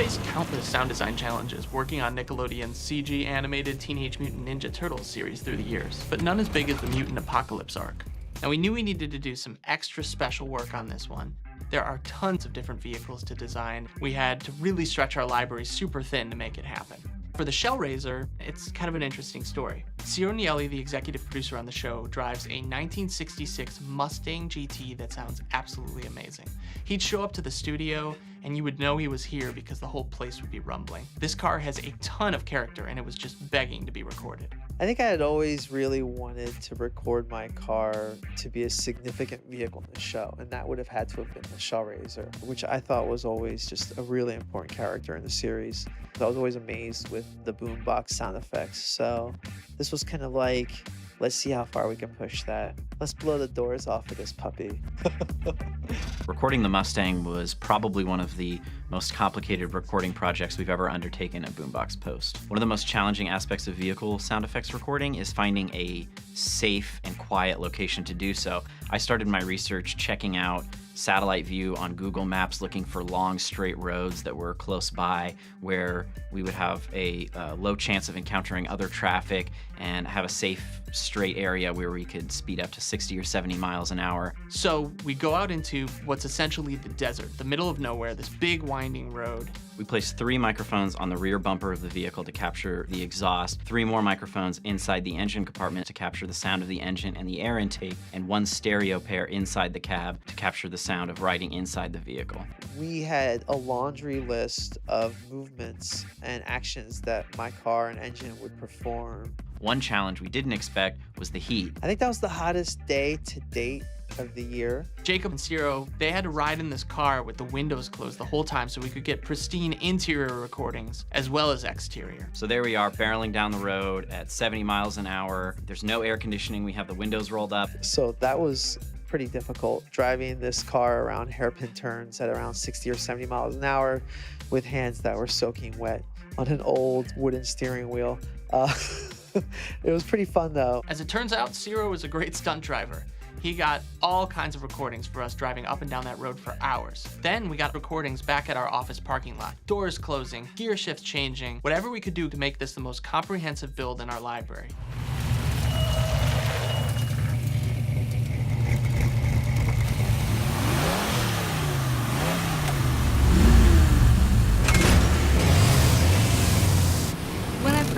faced countless sound design challenges working on Nickelodeon's CG animated Teenage Mutant Ninja Turtles series through the years, but none as big as the Mutant Apocalypse arc. Now we knew we needed to do some extra special work on this one. There are tons of different vehicles to design. We had to really stretch our library super thin to make it happen. For the Shellraiser, it's kind of an interesting story. Ciro Nieli, the executive producer on the show, drives a 1966 Mustang GT that sounds absolutely amazing. He'd show up to the studio and you would know he was here because the whole place would be rumbling. This car has a ton of character and it was just begging to be recorded. I think I had always really wanted to record my car to be a significant vehicle in the show, and that would have had to have been the Shellraiser, which I thought was always just a really important character in the series. I was always amazed with the boombox sound effects, so this was kind of like, let's see how far we can push that. Let's blow the doors off of this puppy. Recording the Mustang was probably one of the most complicated recording projects we've ever undertaken at Boombox Post. One of the most challenging aspects of vehicle sound effects recording is finding a safe and quiet location to do so. I started my research checking out satellite view on Google Maps, looking for long straight roads that were close by where we would have a low chance of encountering other traffic and have a safe straight area where we could speed up to 60 or 70 miles an hour. So we go out into what's essentially the desert, the middle of nowhere, this big winding road. We placed 3 microphones on the rear bumper of the vehicle to capture the exhaust, 3 more microphones inside the engine compartment to capture the sound of the engine and the air intake, and 1 stereo pair inside the cab to capture the sound of riding inside the vehicle. We had a laundry list of movements and actions that my car and engine would perform. One challenge we didn't expect was the heat. I think that was the hottest day to date of the year. Jacob and Ciro, they had to ride in this car with the windows closed the whole time so we could get pristine interior recordings as well as exterior. So there we are, barreling down the road at 70 miles an hour. There's no air conditioning. We have the windows rolled up. So that was pretty difficult, driving this car around hairpin turns at around 60 or 70 miles an hour with hands that were soaking wet on an old wooden steering wheel. It was pretty fun though. As it turns out, Ciro was a great stunt driver. He got all kinds of recordings for us driving up and down that road for hours. Then we got recordings back at our office parking lot. Doors closing, gear shifts changing, whatever we could do to make this the most comprehensive build in our library.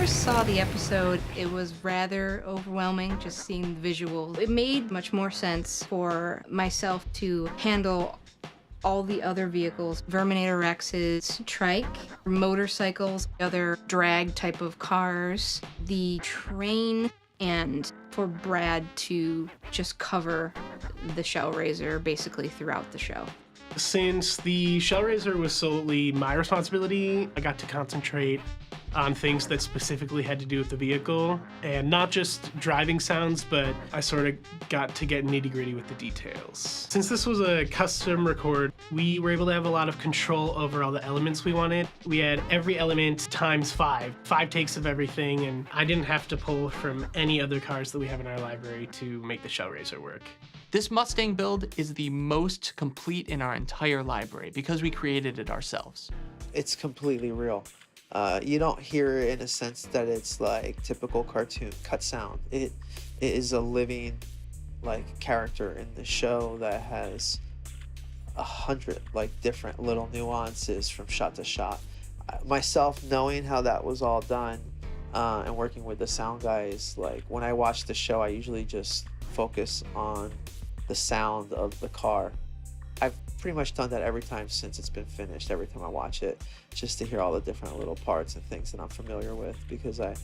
Saw the episode, it was rather overwhelming just seeing the visuals. It made much more sense for myself to handle all the other vehicles, Verminator Rexes, trike, motorcycles, other drag type of cars, the train, and for Brad to just cover the Shellraiser basically throughout the show. Since the Shellraiser was solely my responsibility, I got to concentrate on things that specifically had to do with the vehicle, and not just driving sounds, but I sort of got to get nitty-gritty with the details. Since this was a custom record, we were able to have a lot of control over all the elements we wanted. We had every element times 5 takes of everything, and I didn't have to pull from any other cars that we have in our library to make the Shellraiser work. This Mustang build is the most complete in our entire library because we created it ourselves. It's completely real. You don't hear it in a sense that it's like typical cartoon cut sound. It is a living like character in the show that has 100 like different little nuances from shot to shot. Myself knowing how that was all done and working with the sound guys, like when I watch the show, I usually just focus on the sound of the car. I've pretty much done that every time since it's been finished, every time I watch it, just to hear all the different little parts and things that I'm familiar with, because I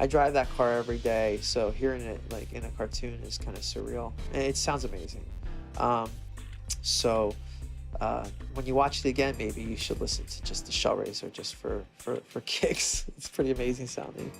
drive that car every day, so hearing it like in a cartoon is kind of surreal. And it sounds amazing. When you watch it again, maybe you should listen to just the Shellraiser just for kicks. It's pretty amazing sounding.